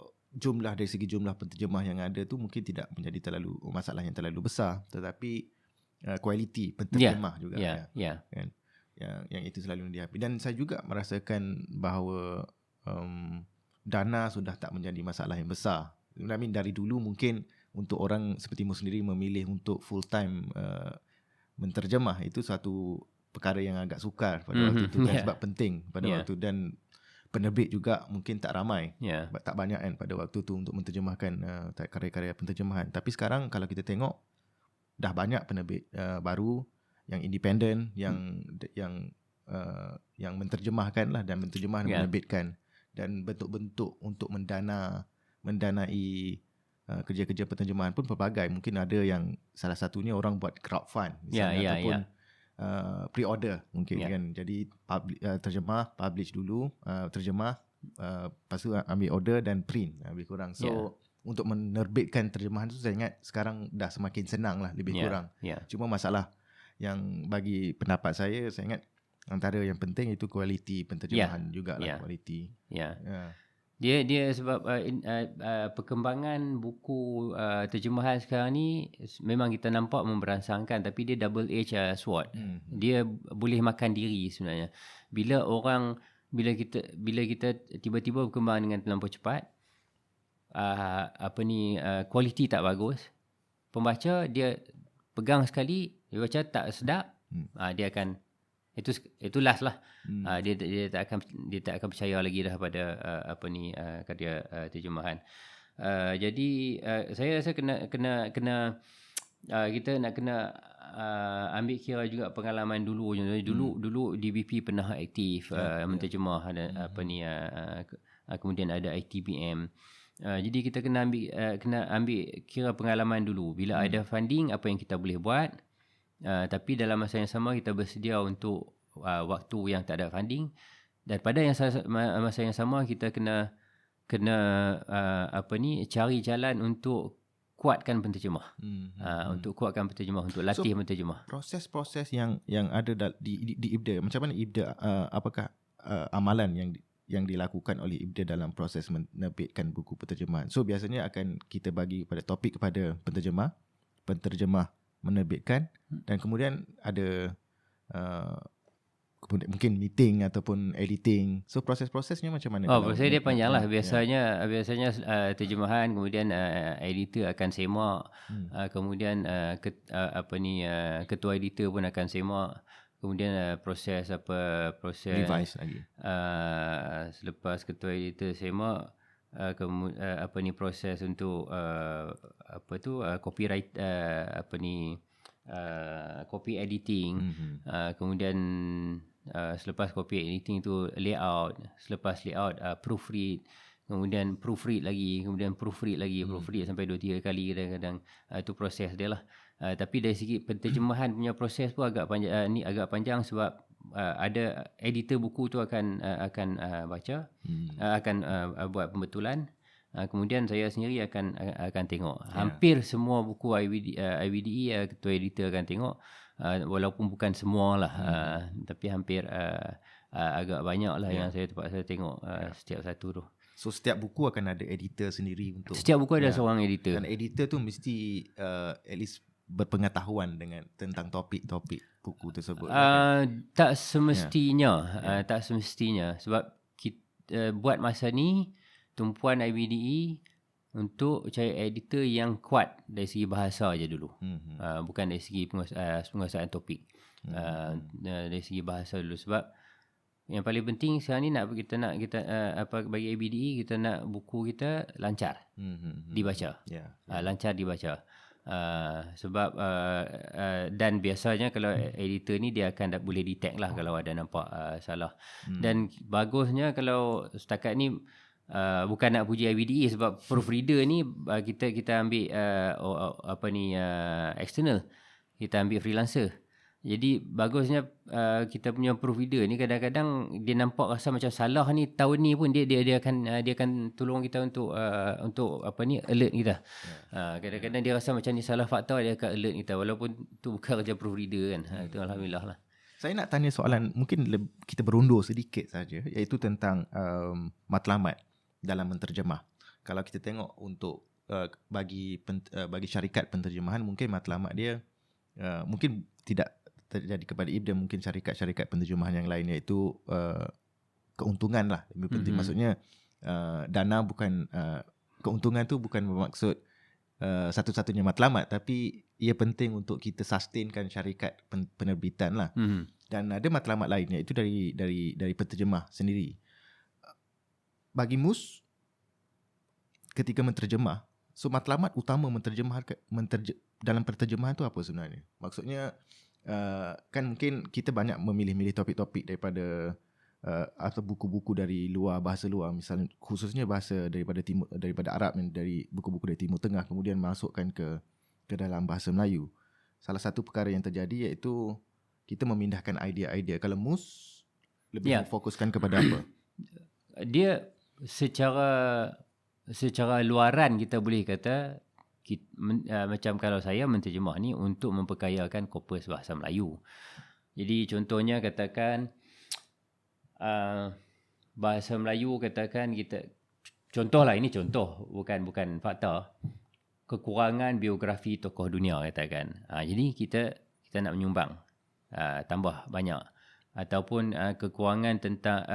dari segi jumlah penterjemah yang ada tu mungkin tidak menjadi terlalu masalah yang terlalu besar, tetapi kualiti penterjemah juga kan? Yang itu selalu dihadapi. Dan saya juga merasakan bahawa dana sudah tak menjadi masalah yang besar. Dari dulu mungkin untuk orang seperti mu sendiri memilih untuk full time menterjemah itu satu perkara yang agak sukar pada waktu itu kan, sebab penting pada waktu, dan penerbit juga mungkin tak ramai, tak banyak kan pada waktu tu untuk menterjemahkan karya-karya penterjemahan. Tapi sekarang kalau kita tengok dah banyak penerbit baru yang independen yang menterjemahkan lah, dan menterjemah dan menerbitkan, dan bentuk-bentuk untuk mendanai kerja-kerja penterjemahan pun pelbagai. Mungkin ada yang salah satunya orang buat crowdfund misalnya, ataupun pre-order mungkin kan. Jadi terjemah, publish dulu, terjemah, lepas tu ambil order dan print lebih kurang. So untuk menerbitkan terjemahan tu saya ingat sekarang dah semakin senang lah lebih kurang. Cuma masalah yang bagi pendapat saya ingat antara yang penting itu kualiti penterjemahan jugalah, kualiti. Dia sebab perkembangan buku terjemahan sekarang ni memang kita nampak memberangsangkan, tapi dia double edge sword. Dia boleh makan diri sebenarnya. Bila kita tiba-tiba berkembang dengan terlampau cepat, kualiti tak bagus, pembaca dia pegang sekali, dia baca tak sedap, dia akan itu last lah. Dia tak akan percaya lagi dah pada karya terjemahan. Jadi saya rasa kena kita nak kena ambil kira juga pengalaman dulu. Dulu DBP pernah aktif menterjemah kemudian ada ITBM. Jadi kita kena ambil kira pengalaman dulu. Bila ada funding, apa yang kita boleh buat. Tapi dalam masa yang sama kita bersedia untuk waktu yang tak ada funding, dan pada masa yang sama kita kena cari jalan untuk kuatkan penterjemah. Untuk kuatkan penterjemah, untuk latih penterjemah. Proses-proses yang ada di IBDA, macam mana IBDA, apakah amalan yang dilakukan oleh IBDA dalam proses menerbitkan buku penterjemahan? So biasanya akan kita bagi pada topik kepada penterjemah menerbitkan, dan kemudian ada mungkin meeting ataupun editing. So proses-prosesnya macam mana? Proses dia panjang lah. Biasanya terjemahan, kemudian editor akan semak, kemudian ketua editor pun akan semak, kemudian proses revise lagi. Selepas ketua editor semak, proses untuk copyright, copy editing, kemudian selepas copy editing tu layout, selepas layout proofread, kemudian proofread lagi, proofread sampai 2-3 kali kadang-kadang. Itu proses dia lah. Tapi dari segi penterjemahan punya proses pun agak panjang sebab ada editor buku tu akan baca, akan buat pembetulan. Kemudian saya sendiri akan tengok. Hampir semua buku IBDE ketua editor akan tengok, walaupun bukan semua lah, tapi hampir agak banyak lah yang saya terpaksa tengok setiap satu tu. So setiap buku akan ada editor sendiri untuk. Setiap buku ada seorang editor. Dan editor tu mesti at least berpengetahuan tentang topik-topik buku tersebut. Tak semestinya, sebab kita buat masa ni tumpuan IBDE untuk cari editor yang kuat dari segi bahasa je dulu. Bukan dari segi penguasaan topik. Dari segi bahasa dulu, sebab yang paling penting sekarang ni bagi IBDE, kita nak buku kita lancar dibaca. Lancar dibaca. Sebab dan biasanya kalau editor ni dia akan boleh detect lah kalau ada nampak salah. Dan bagusnya kalau setakat ni bukan nak puji IBDE, sebab proofreader ni kita ambil external, kita ambil freelancer. Jadi bagusnya kita punya proofreader ni kadang-kadang dia nampak rasa macam salah ni tahun ni pun dia akan tolong kita untuk alert kita. Kadang-kadang dia rasa macam ni salah fakta, dia akan alert kita walaupun tu bukan kerja proofreader kan. Itu alhamdulillah lah. Saya nak tanya soalan, mungkin kita berundur sedikit saja, iaitu tentang matlamat dalam menterjemah. Kalau kita tengok untuk bagi syarikat penterjemahan, mungkin matlamat dia mungkin tidak terjadi kepada Ibn, mungkin syarikat-syarikat penterjemahan yang lain, iaitu keuntungan lah lebih penting. Maksudnya dana bukan keuntungan tu bukan bermaksud satu-satunya matlamat, tapi ia penting untuk kita sustainkan syarikat penerbitan lah. Dan ada matlamat lain, iaitu dari penterjemah sendiri. Bagi Mus, ketika menterjemah, so matlamat utama dalam penterjemahan tu apa sebenarnya? Maksudnya kan mungkin kita banyak memilih-milih topik-topik daripada atau buku-buku dari bahasa luar, misalnya khususnya bahasa daripada Arab, dari buku-buku dari Timur Tengah, kemudian masukkan ke dalam bahasa Melayu. Salah satu perkara yang terjadi iaitu kita memindahkan idea-idea. Kalau Mus lebih fokuskan kepada apa? Dia secara luaran kita boleh kata macam kalau saya menterjemah ni untuk memperkayakan korpus bahasa Melayu. Jadi contohnya katakan bahasa Melayu, katakan kita contohlah, ini contoh bukan fakta, kekurangan biografi tokoh dunia katakan. Jadi kita nak menyumbang tambah banyak, ataupun kekurangan tentang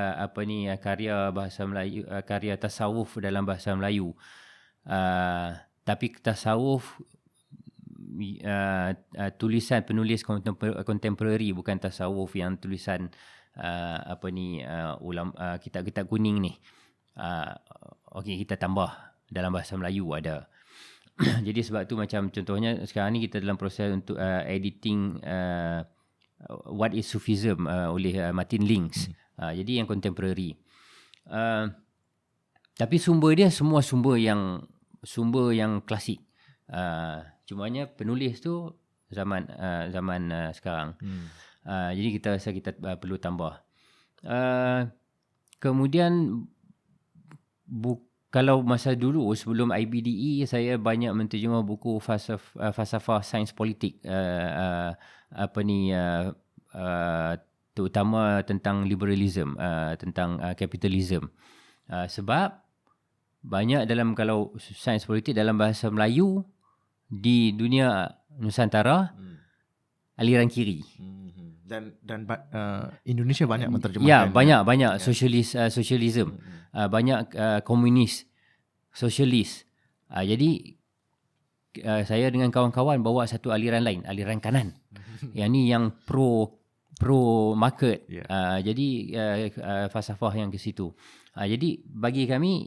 karya bahasa Melayu, karya tasawuf dalam bahasa Melayu. Tapi tasawuf tulisan penulis kontemporari, bukan tasawuf yang tulisan kitab-kitab kuning ni. Okey, kita tambah dalam bahasa Melayu ada. Jadi sebab tu macam contohnya sekarang ni kita dalam proses untuk editing What is Sufism oleh Martin Links. Jadi yang contemporary. Tapi sumber dia semua sumber yang klasik. Cumanya penulis tu zaman sekarang. Jadi kita rasa kita perlu tambah. Kemudian kalau masa dulu sebelum IBDE, saya banyak menterjemah buku falsafah sains politik, terutama tentang liberalism, tentang kapitalism. Sebab banyak kalau sains politik dalam bahasa Melayu di dunia Nusantara aliran kiri. Dan Indonesia banyak menterjemahkan. Ya, banyak socialism, banyak komunis, sosialis. Jadi saya dengan kawan-kawan bawa satu aliran lain, aliran kanan. Yang ni yang pro market. Jadi falsafah yang ke situ. Jadi bagi kami,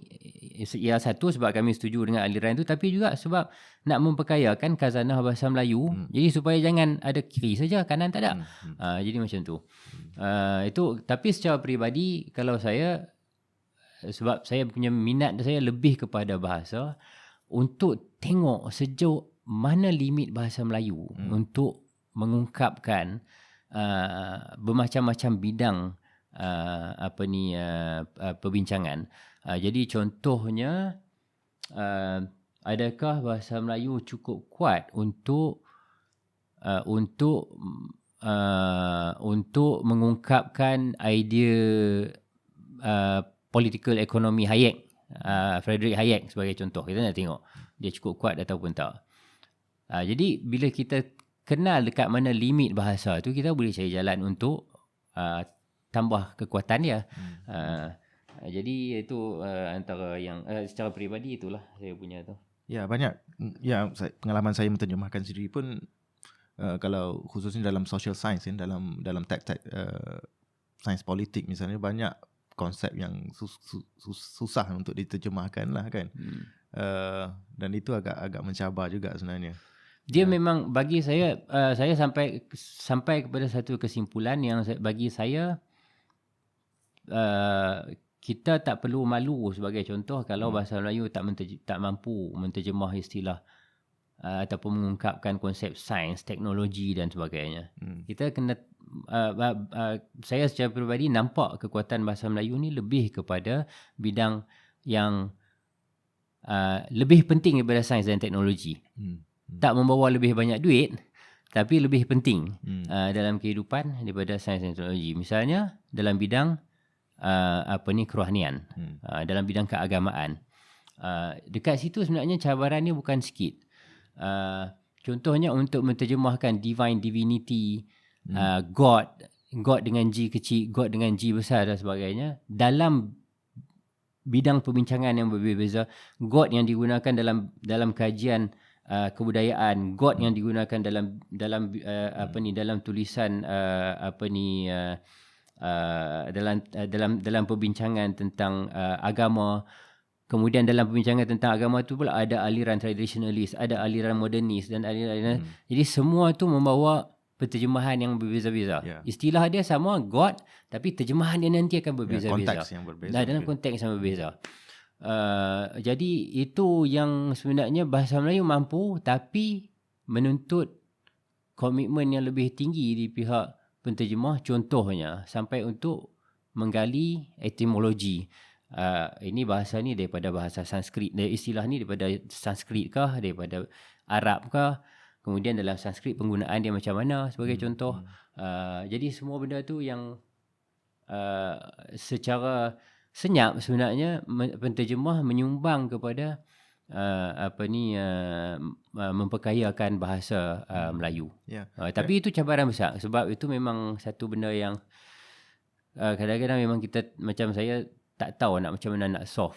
ya satu sebab kami setuju dengan aliran itu, tapi juga sebab nak memperkayakan khazanah bahasa Melayu. Jadi supaya jangan ada kiri saja, kanan tak ada. Jadi macam tu. Itu, tapi secara peribadi kalau saya, sebab saya punya minat saya lebih kepada bahasa, untuk tengok sejauh mana limit bahasa Melayu untuk mengungkapkan bermacam-macam bidang perbincangan. Jadi contohnya, adakah bahasa Melayu cukup kuat untuk mengungkapkan idea political economy Hayek, Friedrich Hayek sebagai contoh. Kita nak tengok dia cukup kuat ataupun tak. Jadi bila kita kenal dekat mana limit bahasa tu, kita boleh cari jalan untuk tambah kekuatan dia. Jadi itu antara yang secara peribadi itulah saya punya tu. Ya, banyak. Ya, pengalaman saya menterjemahkan sendiri pun kalau khususnya dalam social science, dalam teks-teks sains politik misalnya, banyak konsep yang susah untuk diterjemahkan lah kan. Dan itu agak mencabar juga sebenarnya. Dia memang bagi saya sampai kepada satu kesimpulan yang bagi saya kita tak perlu malu sebagai contoh kalau bahasa Melayu tak mampu menterjemah istilah ataupun mengungkapkan konsep sains, teknologi dan sebagainya. Kita kena saya secara peribadi nampak kekuatan bahasa Melayu ni lebih kepada bidang yang lebih penting daripada sains dan teknologi. Tak membawa lebih banyak duit, tapi lebih penting dalam kehidupan daripada sains dan teknologi. Misalnya dalam bidang kerohanian, dalam bidang keagamaan. Dekat situ sebenarnya cabaran ni bukan sikit. Contohnya untuk menterjemahkan divine divinity, God dengan G kecil, God dengan G besar dan sebagainya, dalam bidang perbincangan yang berbeza, God yang digunakan dalam kajian kebudayaan, God yang digunakan dalam tulisan dalam perbincangan tentang agama. Kemudian dalam perbincangan tentang agama tu pula ada aliran tradisionalis, ada aliran modernis dan aliran jadi semua tu membawa penterjemahan yang berbeza-beza. Istilah dia sama God, tapi terjemahan dia nanti akan berbeza-beza. Konteks yang berbeza. Dalam konteks yang berbeza. Jadi itu yang sebenarnya bahasa Melayu mampu, tapi menuntut komitmen yang lebih tinggi di pihak penterjemah, contohnya sampai untuk menggali etimologi. Ini bahasa ni daripada bahasa Sanskrit, istilah ni daripada Sanskrit kah, daripada Arab kah, kemudian dalam Sanskrit penggunaan dia macam mana sebagai contoh. Jadi semua benda tu yang secara senyap sebenarnya penterjemah menyumbang kepada memperkayakan bahasa Melayu. Tapi itu cabaran besar, sebab itu memang satu benda yang kadang-kadang memang kita, macam saya tak tahu macam mana nak solve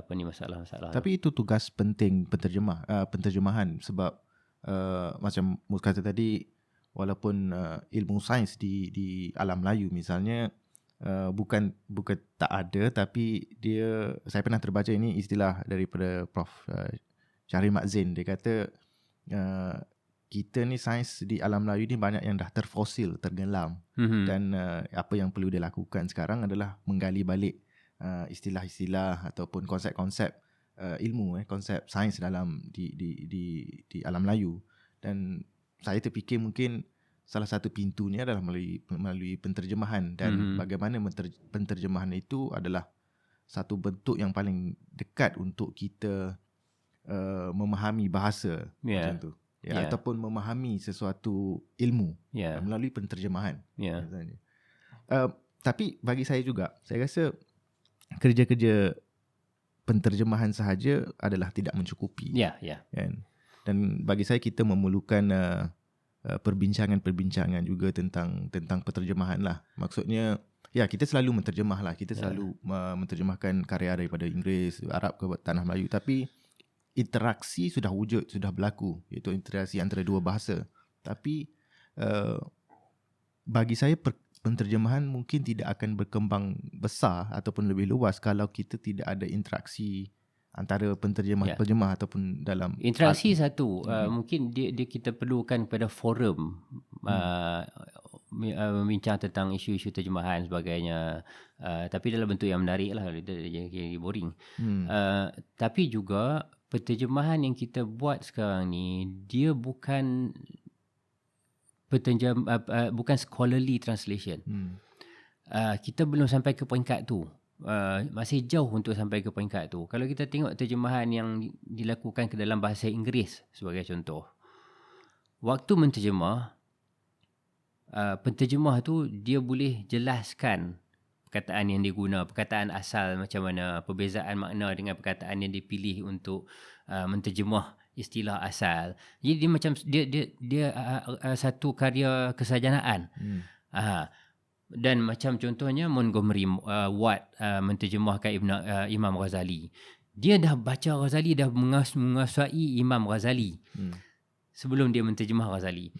masalah-masalah. Tapi itu tugas penting penterjemahan, sebab macam Mus kata tadi, walaupun ilmu sains di alam Melayu misalnya bukan tak ada, tapi saya pernah terbaca ini istilah daripada Prof Syahrir Mak Zain. Dia kata kita ni sains di alam Melayu ni banyak yang dah terfosil, tergelam. Dan apa yang perlu dilakukan sekarang adalah menggali balik istilah-istilah ataupun konsep-konsep ilmu, konsep sains dalam di alam Melayu. Dan saya terfikir mungkin salah satu pintunya adalah melalui penterjemahan, dan bagaimana penterjemahan itu adalah satu bentuk yang paling dekat untuk kita memahami bahasa macam tu. Ataupun memahami sesuatu ilmu melalui penterjemahan. Tapi bagi saya juga, saya rasa kerja-kerja penterjemahan sahaja adalah tidak mencukupi. Kan? Dan bagi saya kita memerlukan perbincangan-perbincangan juga tentang penterjemahan lah. Maksudnya kita selalu menterjemah lah. Kita selalu menterjemahkan karya daripada Inggeris, Arab ke tanah Melayu, tapi interaksi sudah wujud, sudah berlaku, iaitu interaksi antara dua bahasa. Tapi bagi saya penterjemahan mungkin tidak akan berkembang besar ataupun lebih luas kalau kita tidak ada interaksi antara penterjemah ataupun dalam interaksi satu. Mungkin dia kita perlukan pada forum membincang tentang isu-isu terjemahan sebagainya, tapi dalam bentuk yang menarik lah, jadi boring. Tapi juga penterjemahan yang kita buat sekarang ni, dia bukan bukan scholarly translation. Kita belum sampai ke peringkat tu. Masih jauh untuk sampai ke peringkat tu. Kalau kita tengok terjemahan yang dilakukan ke dalam bahasa Inggeris sebagai contoh, waktu menterjemah, penterjemah tu dia boleh jelaskan perkataan yang diguna, perkataan asal macam mana, perbezaan makna dengan perkataan yang dipilih untuk menterjemah istilah asal. Jadi dia macam dia satu karya kesarjanaan. Dan macam contohnya Montgomery Watt menterjemahkan Imam Ghazali. Dia dah baca Ghazali, dah menguasai Imam Ghazali sebelum dia menterjemah Ghazali.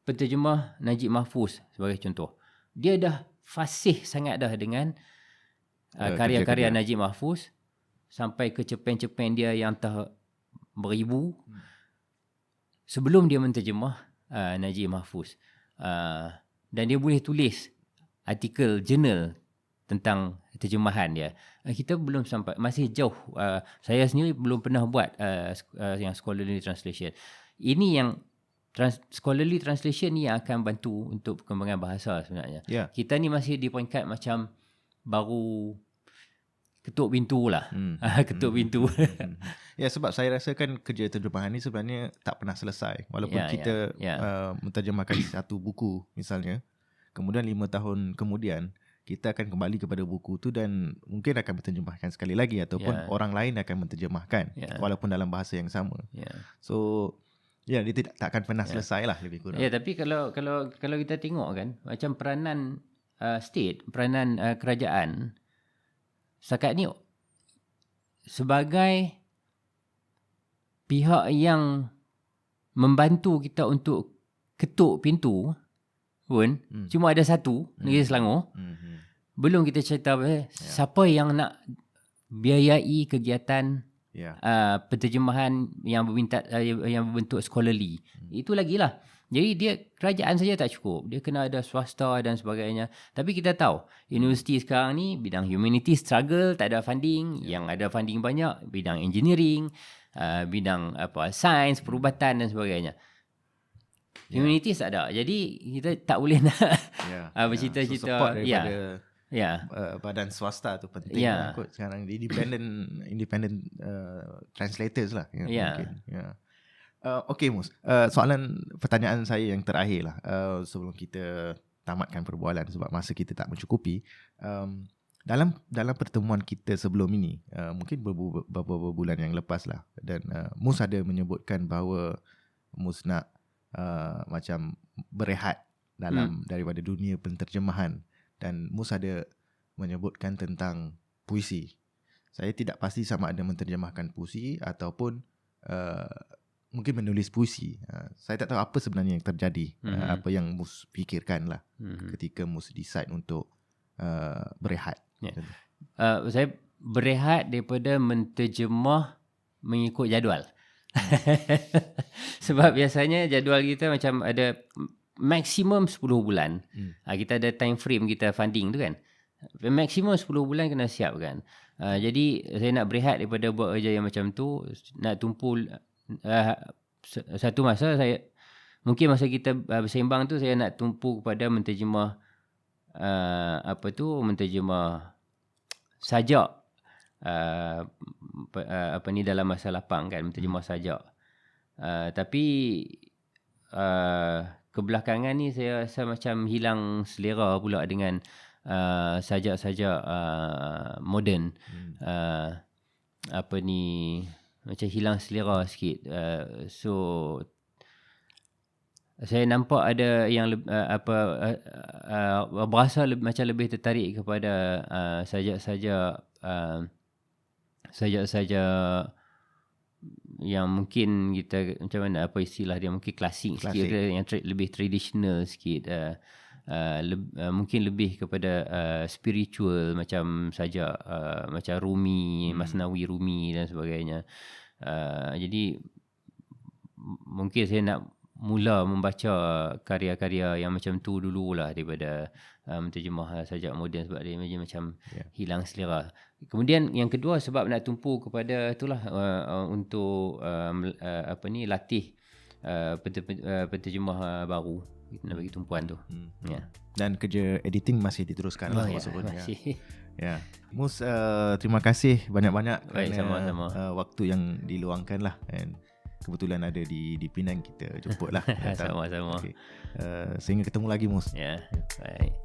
Penterjemah Najib Mahfuz sebagai contoh. Dia dah fasih sangat dah dengan karya-karya Najib Mahfuz sampai ke cerpen-cerpen dia yang beribu sebelum dia menterjemah Najib Mahfuz. Dan dia boleh tulis artikel jurnal tentang terjemahan dia. Kita belum sampai, masih jauh. Saya sendiri belum pernah buat yang scholarly translation. Ini yang scholarly translation ni yang akan bantu untuk perkembangan bahasa sebenarnya. Kita ni masih di peringkat macam baru ketuk pintu lah. Ketuk pintu. Ya, sebab saya rasakan kerja terjemahan ni sebenarnya tak pernah selesai. Walaupun kita menterjemahkan satu buku misalnya, kemudian 5 tahun kemudian kita akan kembali kepada buku tu dan mungkin akan menterjemahkan sekali lagi ataupun orang lain akan menterjemahkan walaupun dalam bahasa yang sama. So dia tak akan pernah selesai lah lebih kurang. Tapi kalau kita tengok kan, macam peranan state, peranan kerajaan setakat ni sebagai pihak yang membantu kita untuk ketuk pintu pun cuma ada satu Negeri Selangor. Belum kita cerita siapa yang nak biayai kegiatan penterjemahan yang berbentuk scholarly. Itu lagilah. Jadi dia kerajaan saja tak cukup. Dia kena ada swasta dan sebagainya. Tapi kita tahu universiti sekarang ni bidang humanity struggle, tak ada funding. Yang ada funding banyak bidang engineering, bidang sains, perubatan dan sebagainya. Humanities tak ada. Jadi kita tak boleh nak bercita-cita. So support daripada badan swasta tu penting kot sekarang. Independent translators lah. Mungkin. Okay Mus, pertanyaan saya yang terakhir lah sebelum kita tamatkan perbualan sebab masa kita tak mencukupi. Dalam pertemuan kita sebelum ini, mungkin beberapa bulan yang lepas lah, dan Mus ada menyebutkan bahawa Mus nak macam berehat daripada dunia penterjemahan, dan Mus ada menyebutkan tentang puisi. Saya tidak pasti sama ada menterjemahkan puisi ataupun mungkin menulis puisi. Saya tak tahu apa sebenarnya yang terjadi, apa yang Mus fikirkan lah ketika Mus decide untuk berehat. Saya berehat daripada menterjemah mengikut jadual. Sebab biasanya jadual kita macam ada maksimum 10 bulan. Kita ada time frame kita funding tu kan. Maksimum 10 bulan kena siap kan. Jadi saya nak berehat daripada buat kerja yang macam tu, nak tumpu satu masa saya mungkin masa kita bersembang tu saya nak tumpu kepada menterjemah menterjemah sajak dalam masa lapang kan, menterjemah sajak. Tapi kebelakangan ni saya rasa macam hilang selera pula dengan sajak-sajak moden. Macam hilang selera sikit. So saya nampak ada yang berasa macam lebih tertarik kepada sajak-sajak yang mungkin kita macam mana istilah dia, mungkin klasik sikit, yang lebih traditional sikit. Mungkin lebih kepada spiritual macam saja macam Rumi, Masnawi Rumi dan sebagainya. Jadi mungkin saya nak mula membaca karya-karya yang macam tu dululah daripada menterjemah sajak moden, sebab dia macam hilang selera. Kemudian yang kedua sebab nak tumpu kepada itulah untuk latih penterjemah baru. Kita nak bagi tumpuan tu. Dan kerja editing masih diteruskan lah maksudnya. Mus, terima kasih banyak-banyak kerana waktu yang diluangkan lah, dan kebetulan ada di Penang, kita jemput lah. Sama-sama. Sehingga ketemu lagi Mus. Baik.